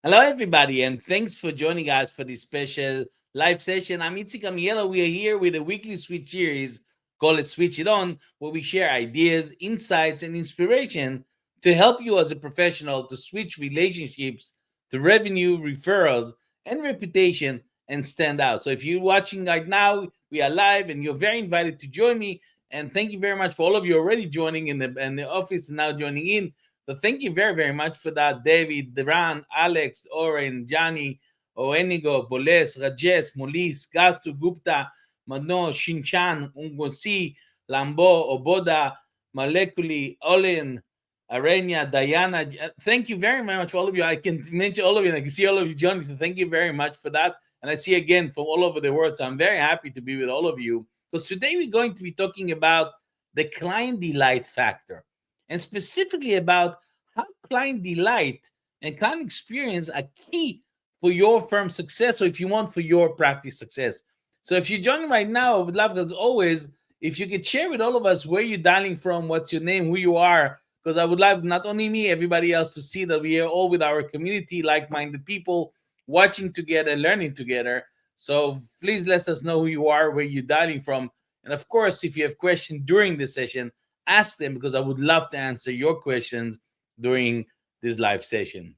Hello, everybody, and thanks for joining us for this special live session. I'm Itzik Amiel. We are here with a weekly switch series, call it Switch It On, where we share ideas, insights, and inspiration to help you as a professional to switch relationships to revenue, referrals, and reputation and stand out. So if you're watching right now, we are live and you're very invited to join me. And thank you very much for all of you already joining in the office and now joining in. So thank you very, very much for that, David, Duran, Alex, Oren, Johnny, Oenigo, Boles, Rajesh, Molis, Gastu, Gupta, Mano, Shinchan, Ungonsi, Lambo, Oboda, Malekuli, Olin, Arenya, Diana. Thank you very, very much for all of you. I can mention all of you and I can see all of you joining. So thank you very much for that. And I see again from all over the world. So I'm very happy to be with all of you because today we're going to be talking about the client delight factor and specifically about how client delight and client experience are key for your firm's success or if you want for your practice success. So if you're joining right now, I would love, as always, if you could share with all of us where you're dialing from, what's your name, who you are, because I would love not only me, everybody else to see that we are all with our community, like-minded people, watching together, learning together. So please let us know who you are, where you're dialing from. And of course, if you have questions during this session, ask them because I would love to answer your questions during this live session.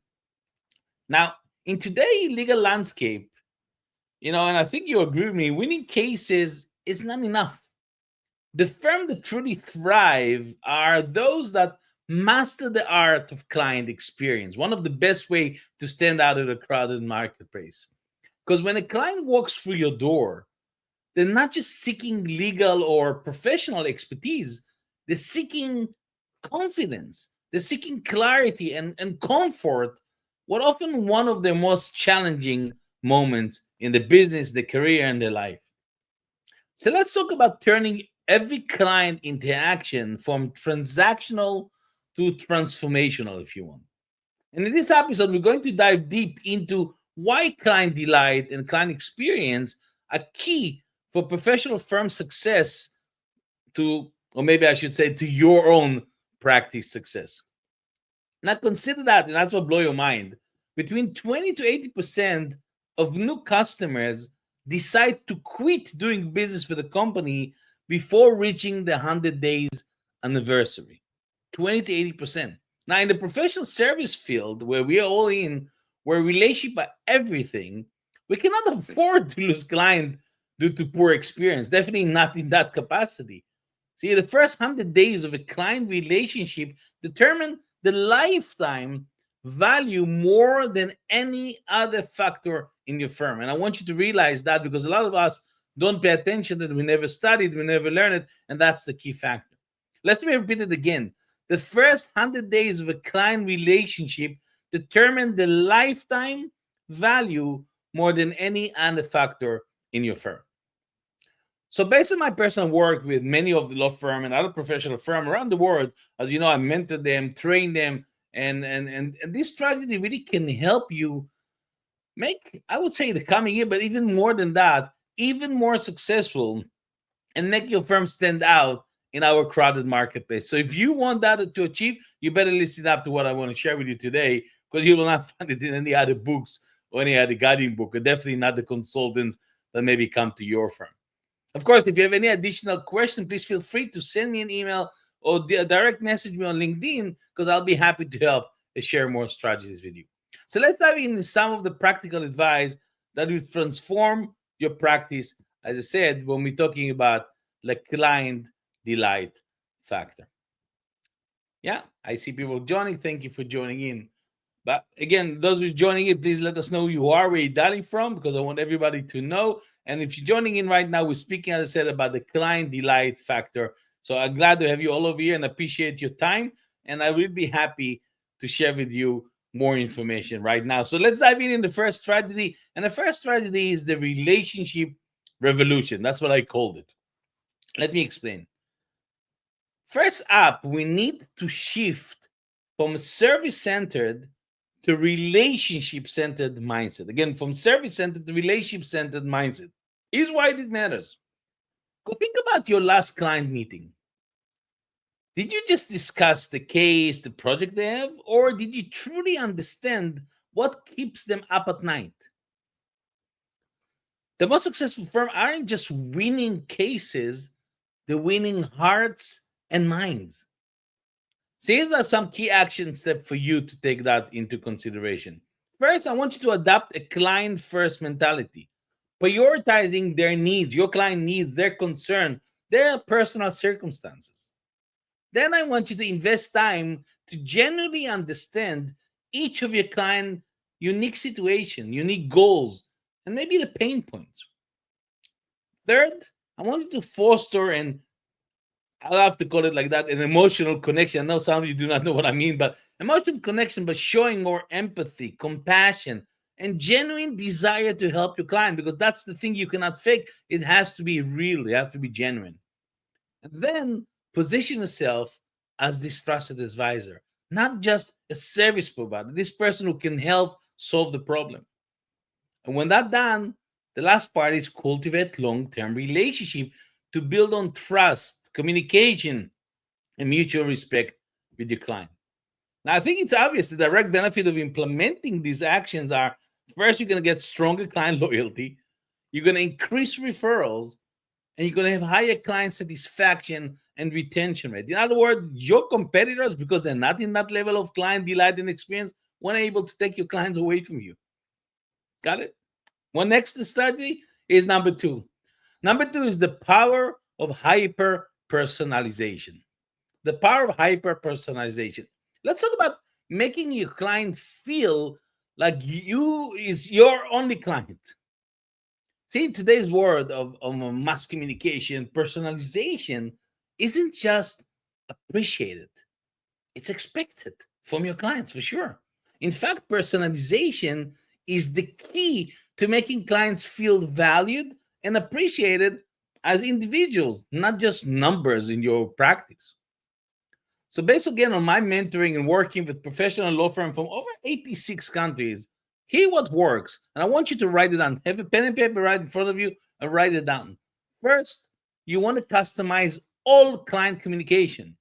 Now, in today's legal landscape, and I think you agree with me, winning cases is not enough. The firm that truly thrive are those that master the art of client experience. One of the best way to stand out in a crowded marketplace. Because when a client walks through your door, they're not just seeking legal or professional expertise, they're seeking confidence, they're seeking clarity and comfort, what often one of the most challenging moments in the business, the career, and the life. So let's talk about turning every client interaction from transactional to transformational, if you want. And in this episode, we're going to dive deep into why client delight and client experience are key for professional firm success to, or maybe I should say, to your own practice success. Now consider that, and that's what blow your mind. Between 20 to 80% of new customers decide to quit doing business for the company before reaching the 100 days anniversary. 20 to 80%. Now, in the professional service field where we are all in, where relationship are everything, we cannot afford to lose client due to poor experience. Definitely not in that capacity. See, the first 100 days of a client relationship determine the lifetime value more than any other factor in your firm. And I want you to realize that because a lot of us don't pay attention that we never studied, we never learned it, and that's the key factor. Let me repeat it again. The first 100 days of a client relationship determine the lifetime value more than any other factor in your firm. So based on my personal work with many of the law firm and other professional firm around the world, as you know, I mentor them, train them, and this strategy really can help you make, I would say, the coming year, but even more than that, even more successful and make your firm stand out in our crowded marketplace. So if you want that to achieve, you better listen up to what I want to share with you today because you will not find it in any other books or any other guiding book, or definitely not the consultants that maybe come to your firm. Of course, if you have any additional question, please feel free to send me an email or direct message me on LinkedIn because I'll be happy to help and share more strategies with you. So let's dive into some of the practical advice that will transform your practice, as I said, when we're talking about the client delight factor. Yeah, I see people joining. Thank you for joining in. But again, those who's joining in, please let us know who you are, where you're dialing from, because I want everybody to know. And if you're joining in right now, we're speaking, as I said, about the client delight factor. So I'm glad to have you all over here and appreciate your time. And I will be happy to share with you more information right now. So let's dive in the first strategy. And the first strategy is the relationship revolution. That's what I called it. Let me explain. First up, we need to shift from service centered to relationship centered mindset. Again, from service centered to relationship centered mindset. Here's why it matters. Go think about your last client meeting. Did you just discuss the case, the project they have, or did you truly understand What keeps them up at night? The most successful firm aren't just winning cases, they're winning hearts and minds. So here's some key action steps for you to take that into consideration. First, I want you to adopt a client first mentality, prioritizing their needs, your client needs, their concern, their personal circumstances. Then I want you to invest time to genuinely understand each of your client unique situation, unique goals, and maybe the pain points. Third, I want you to foster, and I'll have to call it like that, an emotional connection. I know some of you do not know what I mean, but emotional connection, but showing more empathy, compassion, and genuine desire to help your client, because that's the thing you cannot fake. It has to be real, it has to be genuine. And then position yourself as this trusted advisor, not just a service provider, this person who can help solve the problem. And when that's done, the last part is cultivate long-term relationship to build on trust, communication, and mutual respect with your client. Now, I think it's obvious the direct benefit of implementing these actions are, first, you're going to get stronger client loyalty, you're going to increase referrals, and you're going to have higher client satisfaction and retention rate. In other words, your competitors, because they're not in that level of client delight and experience, weren't able to take your clients away from you. Got it? One next strategy is number two. Number two is the power of hyper personalization. The power of hyper personalization. Let's talk about making your client feel like you is your only client. See, in today's world of mass communication, personalization isn't just appreciated, it's expected from your clients for sure. In fact, personalization is the key to making clients feel valued and appreciated as individuals, not just numbers in your practice. So, based again on my mentoring and working with professional law firms from over 86 countries, hear what works. And I want you to write it down. Have a pen and paper right in front of you and write it down. First, you want to customize all client communication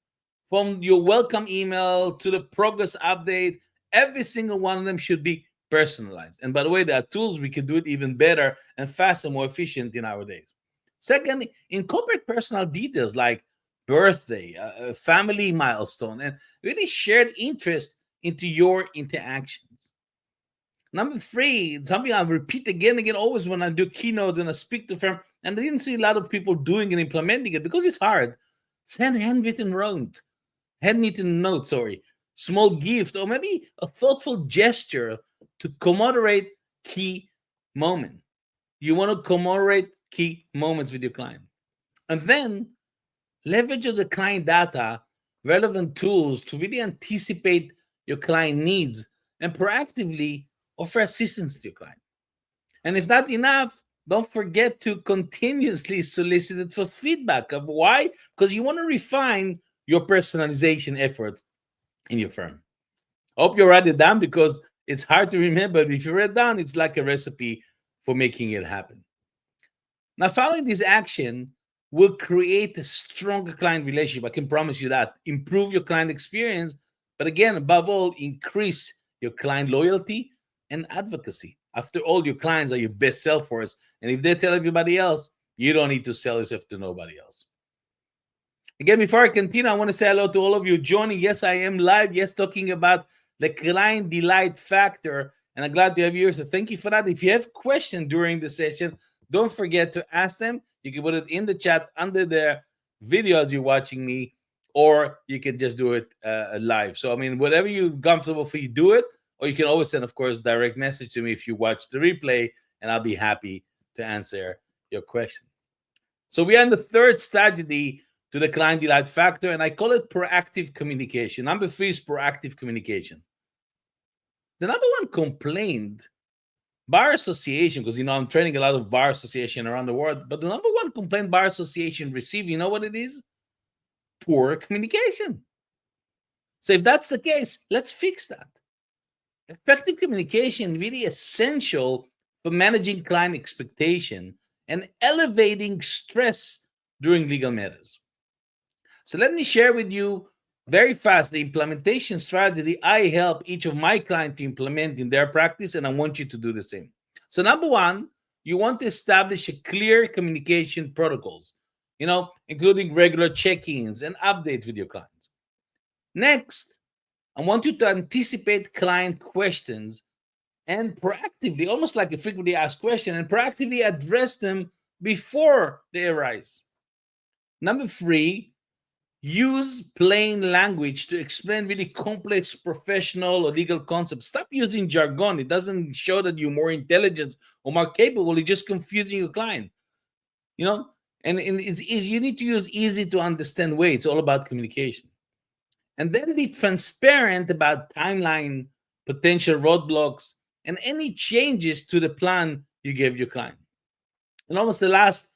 from your welcome email to the progress update. Every single one of them should be personalized. And by the way, there are tools we can do it even better and faster, more efficient in our days. Second, incorporate personal details like birthday, a family milestone, and really shared interest into your interactions. Number three, something I repeat again and again always when I do keynotes and I speak to firm, and I didn't see a lot of people doing and implementing it because it's hard. Send handwritten note, sorry, small gift, or maybe a thoughtful gesture to commemorate key moment. You want to commemorate key moments with your client. And then leverage the client data, relevant tools to really anticipate your client needs and proactively offer assistance to your client. And if not enough, don't forget to continuously solicit it for feedback. Of why? Because you want to refine your personalization efforts in your firm. I hope you write it down because it's hard to remember. But if you write it down, it's like a recipe for making it happen. Now, following this action will create a stronger client relationship. I can promise you that. Improve your client experience, but again, above all, increase your client loyalty and advocacy. After all, your clients are your best sell for us. And if they tell everybody else, you don't need to sell yourself to nobody else. Again, before I continue, I want to say hello to all of you joining. Yes, I am live. Yes, talking about the client delight factor. And I'm glad to have you here. So thank you for that. If you have questions during the session, don't forget to ask them. You can put it in the chat under the video as you're watching me, or you can just do it live. So, I mean, whatever you're comfortable for, you do it. Or you can always send, of course, direct message to me if you watch the replay, and I'll be happy to answer your question. So we are in the third strategy to the client delight factor, and I call it proactive communication. Number three is proactive communication. The number one complaint bar association, because I'm training a lot of bar association around the world, but the number one complaint bar association receive, you know what it is? Poor communication. So if that's the case, let's fix that. Effective communication really essential for managing client expectation and elevating stress during legal matters. So let me share with you Very fast, the implementation strategy I help each of my clients to implement in their practice, and I want you to do the same. So, number one, you want to establish a clear communication protocols, including regular check-ins and updates with your clients. Next, I want you to anticipate client questions and proactively, almost like a frequently asked question, and proactively address them before they arise. Number three, use plain language to explain really complex professional or legal concepts. Stop using jargon. It doesn't show that you're more intelligent or more capable. You're just confusing your client, you know? And it's easy. You need to use easy to understand way. It's all about communication. And then be transparent about timeline, potential roadblocks, and any changes to the plan you gave your client. And almost the last,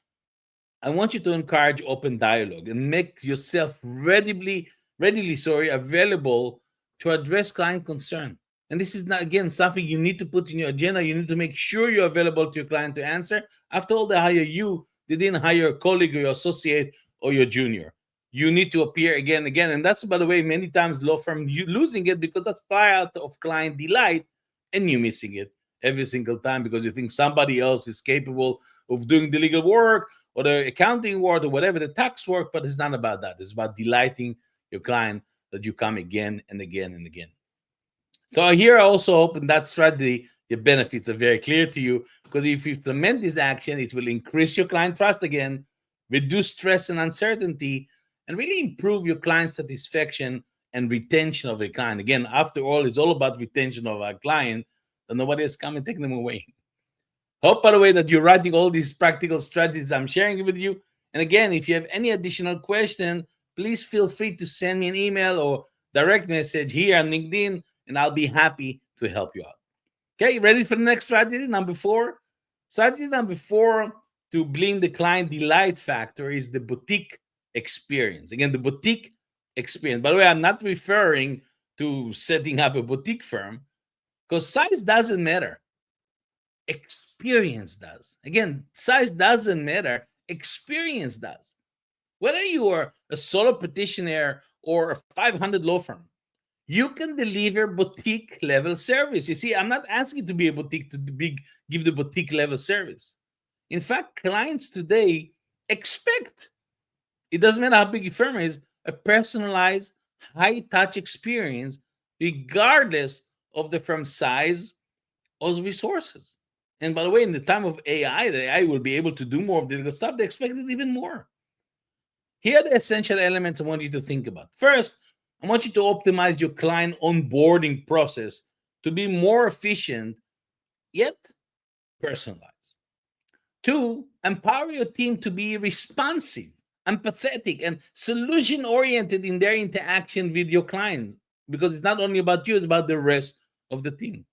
I want you to encourage open dialogue and make yourself readily available to address client concern. And this is not, again, something you need to put in your agenda. You need to make sure you're available to your client to answer. After all, they hire you. They didn't hire a colleague or your associate or your junior. You need to appear again and again. And that's, by the way, many times law firm you losing it because that's part of client delight and you missing it every single time because you think somebody else is capable of doing the legal work or the accounting work or whatever, the tax work, but it's not about that. It's about delighting your client that you come again and again and again. So here I also hope in that strategy, your benefits are very clear to you because if you implement this action, it will increase your client trust again, reduce stress and uncertainty, and really improve your client satisfaction and retention of a client. Again, after all, it's all about retention of our client, and nobody else come and take them away. Hope, by the way, that you're writing all these practical strategies I'm sharing with you. And again, if you have any additional question, please feel free to send me an email or direct message here on LinkedIn, and I'll be happy to help you out. Okay, ready for the next strategy? Number four. Strategy number four to bring the client delight factor is the boutique experience. Again, the boutique experience. By the way, I'm not referring to setting up a boutique firm because size doesn't matter. Experience does. Again, size doesn't matter. Experience does. Whether you are a solo practitioner or a 500 law firm, you can deliver boutique level service. You see, I'm not asking to be a boutique to give the boutique level service. In fact, clients today expect, it doesn't matter how big your firm is, a personalized, high touch experience, regardless of the firm size or resources. And by the way, in the time of AI, the AI will be able to do more of the stuff. They expect it even more. Here are the essential elements I want you to think about. First, I want you to optimize your client onboarding process to be more efficient, yet personalized. Two, empower your team to be responsive, empathetic, and solution oriented in their interaction with your clients because it's not only about you, it's about the rest of the team.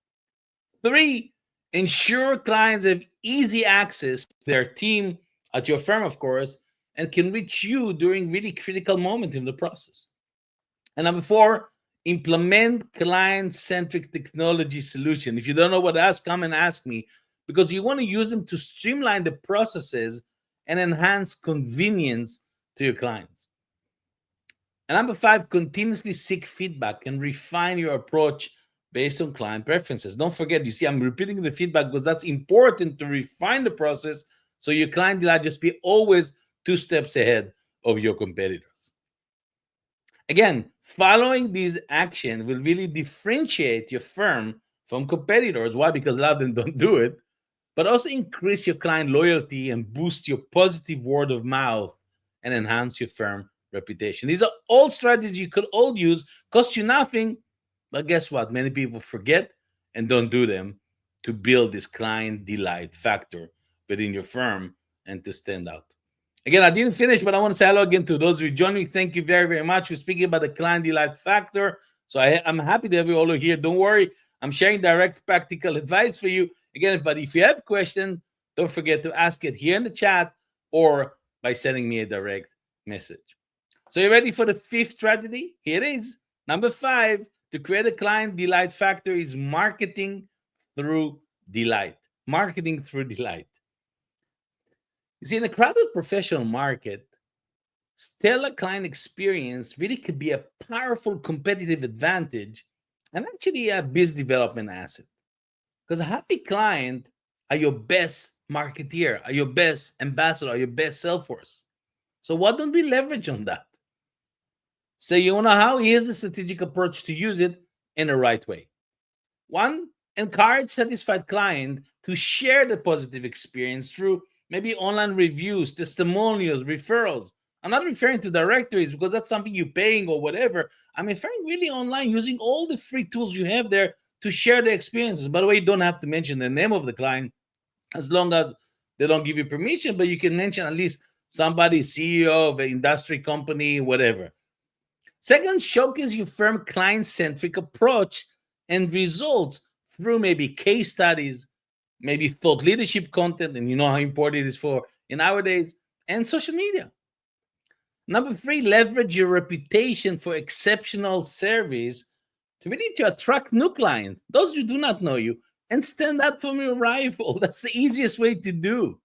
Three, ensure clients have easy access to their team at your firm, of course, and can reach you during really critical moments in the process. And number four, implement client-centric technology solution. If you don't know what to ask, come and ask me because you want to use them to streamline the processes and enhance convenience to your clients. And number five, continuously seek feedback and refine your approach based on client preferences. Don't forget, you see, I'm repeating the feedback because that's important to refine the process so your client will just be always 2 steps ahead of your competitors. Again, following these actions will really differentiate your firm from competitors. Why? Because a lot of them don't do it, but also increase your client loyalty and boost your positive word of mouth and enhance your firm reputation. These are all strategies you could all use, cost you nothing, but guess what? Many people forget and don't do them to build this client delight factor within your firm and to stand out. Again, I didn't finish, but I want to say hello again to those who joined me. Thank you very, very much for speaking about the client delight factor. So I'm happy to have you all here. Don't worry, I'm sharing direct practical advice for you. Again, but if you have questions, don't forget to ask it here in the chat or by sending me a direct message. So you ready for the fifth strategy? Here it is. Number 5, to create a client delight factor is marketing through delight. Marketing through delight. You see, in a crowded professional market, stellar client experience really could be a powerful competitive advantage and actually a business development asset. Because a happy client are your best marketeer, are your best ambassador, are your best sales force. So why don't we leverage on that? So you know how? Here's a strategic approach to use it in the right way. One, encourage satisfied client to share the positive experience through maybe online reviews, testimonials, referrals. I'm not referring to directories because that's something you're paying or whatever. I'm referring really online using all the free tools you have there to share the experiences. By the way, you don't have to mention the name of the client as long as they don't give you permission, but you can mention at least somebody, CEO of an industry company, whatever. Second, showcase your firm client centric approach and results through maybe case studies, maybe thought leadership content, and you know how important it is for in nowadays, and social media. Number three, leverage your reputation for exceptional service to really to attract new clients, those who do not know you, and stand out from your rival. That's the easiest way to do.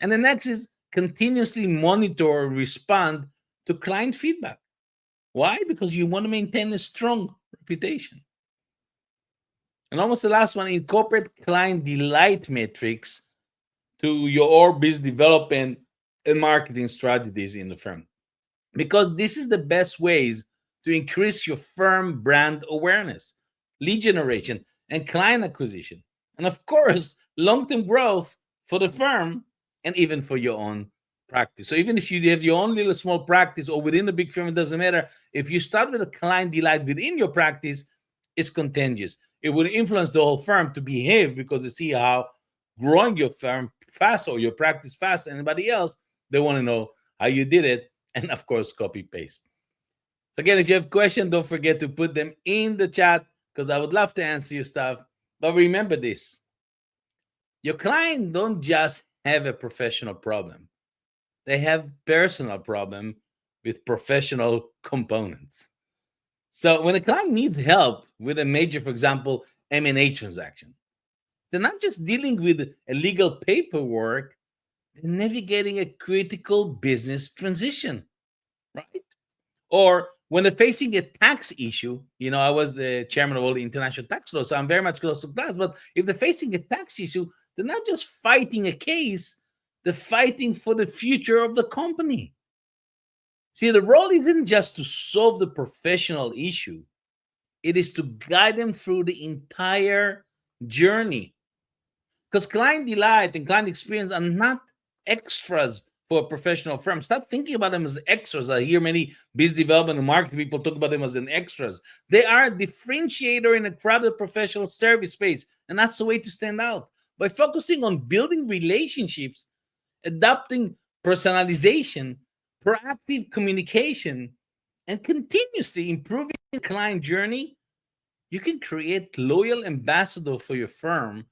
And the next is continuously monitor or respond to client feedback. Why? Because you want to maintain a strong reputation. And almost the last one, incorporate client delight metrics to your business development and marketing strategies in the firm. Because this is the best ways to increase your firm brand awareness, lead generation, and client acquisition. And of course, long-term growth for the firm and even for your own practice. So even if you have your own little small practice or within a big firm, it doesn't matter. If you start with a client delight within your practice, it's contagious. It will influence the whole firm to behave because they see how growing your firm fast or your practice fast. Anybody else, they want to know how you did it. And of course, copy paste. So again, if you have questions, don't forget to put them in the chat because I would love to answer your stuff. But remember this, your client don't just have a professional problem. They have personal problem with professional components. So when a client needs help with a major, for example, M&A transaction, they're not just dealing with a legal paperwork, they're navigating a critical business transition, right? Or when they're facing a tax issue, you know, I was the chairman of all the international tax law, so I'm very much close to that. But if they're facing a tax issue, they're not just fighting a case, they're fighting for the future of the company. See, the role isn't just to solve the professional issue, it is to guide them through the entire journey. Because client delight and client experience are not extras for a professional firm. Stop thinking about them as extras. I hear many business development and marketing people talk about them as an extras. They are a differentiator in a crowded professional service space, and that's the way to stand out. By focusing on building relationships, adapting personalization, proactive communication, and continuously improving the client journey, you can create loyal ambassador for your firm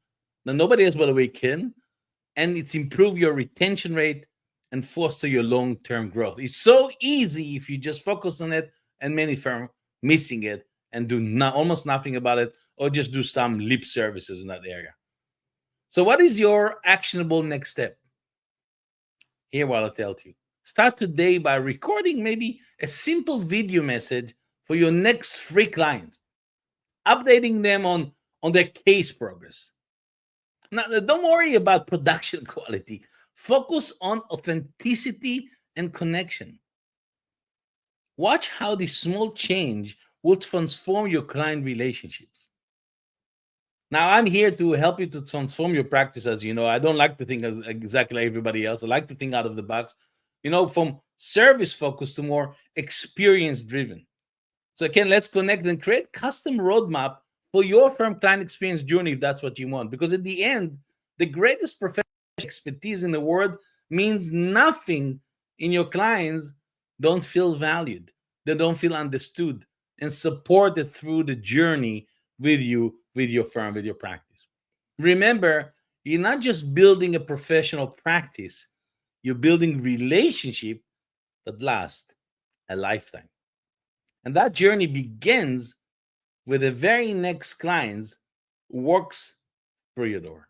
that nobody else, by the way, can, and it's improve your retention rate and foster your long-term growth. It's so easy if you just focus on it, and many firms missing it and do not almost nothing about it, or just do some lip services in that area. So, what is your actionable next step? Here, what I'll tell you. Start today by recording maybe a simple video message for your next free clients, updating them on their case progress. Now, don't worry about production quality. Focus on authenticity and connection. Watch how this small change will transform your client relationships. Now, I'm here to help you to transform your practice. As you know, I don't like to think as exactly like everybody else. I like to think out of the box, you know, from service focused to more experience driven. So again, let's connect and create custom roadmap for your firm client experience journey if that's what you want. Because at the end, the greatest professional expertise in the world means nothing in your clients don't feel valued, they don't feel understood and supported through the journey with you, with your firm, with your practice. Remember, you're not just building a professional practice, you're building relationship that last a lifetime. And that journey begins with the very next client who walks through your door.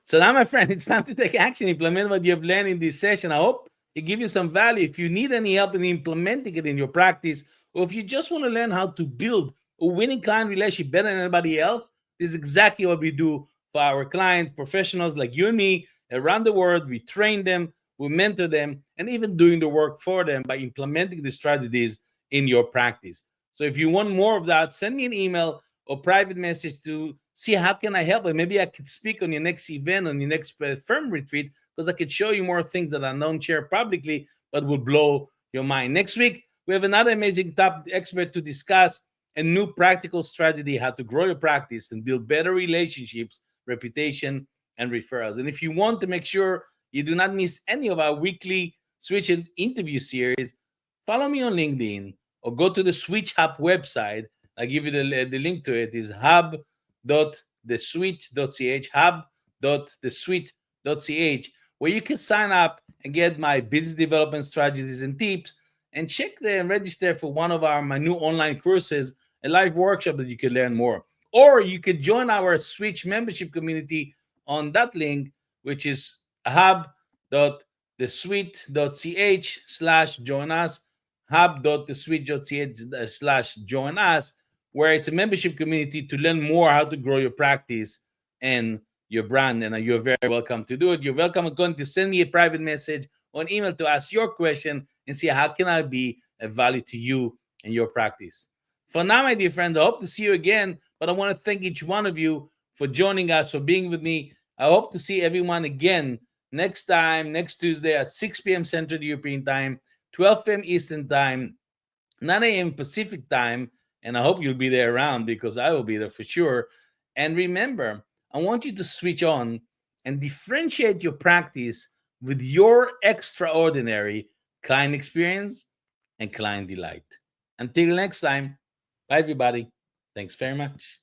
So now, my friend, it's time to take action, implement what you have learned in this session. I hope it gives you some value. If you need any help in implementing it in your practice, or if you just want to learn how to build a winning client relationship better than anybody else, this is exactly what we do for our clients, professionals like you and me around the world. We train them, we mentor them, and even doing the work for them by implementing the strategies in your practice. So if you want more of that, send me an email or private message to see how can I help, and maybe I could speak on your next event, on your next firm retreat, because I could show you more things that I don't share publicly but will blow your mind. Next week we have another amazing top expert to discuss a new practical strategy how to grow your practice and build better relationships, reputation, and referrals. And if you want to make sure you do not miss any of our weekly Switch interview series, follow me on LinkedIn or go to the Switch Hub website. I give you the link to it. Is hub.theswitch.ch, hub.theswitch.ch, where you can sign up and get my business development strategies and tips, and check there and register for one of my new online courses, a live workshop that you can learn more. Or you could join our Switch membership community on that link, which is hub.theswitch.ch/join us, hub.theswitch.ch/join us, where it's a membership community to learn more how to grow your practice and your brand. And you're very welcome to do it. You're welcome going to send me a private message or an email to ask your question and see how can I be a value to you and your practice. For now, my dear friends, I hope to see you again, but I want to thank each one of you for joining us, for being with me. I hope to see everyone again next time, next Tuesday at 6 p.m. Central European Time, 12 p.m. Eastern Time, 9 a.m. Pacific Time, and I hope you'll be there around because I will be there for sure. And remember, I want you to switch on and differentiate your practice with your extraordinary client experience and client delight. Until next time, bye everybody. Thanks very much.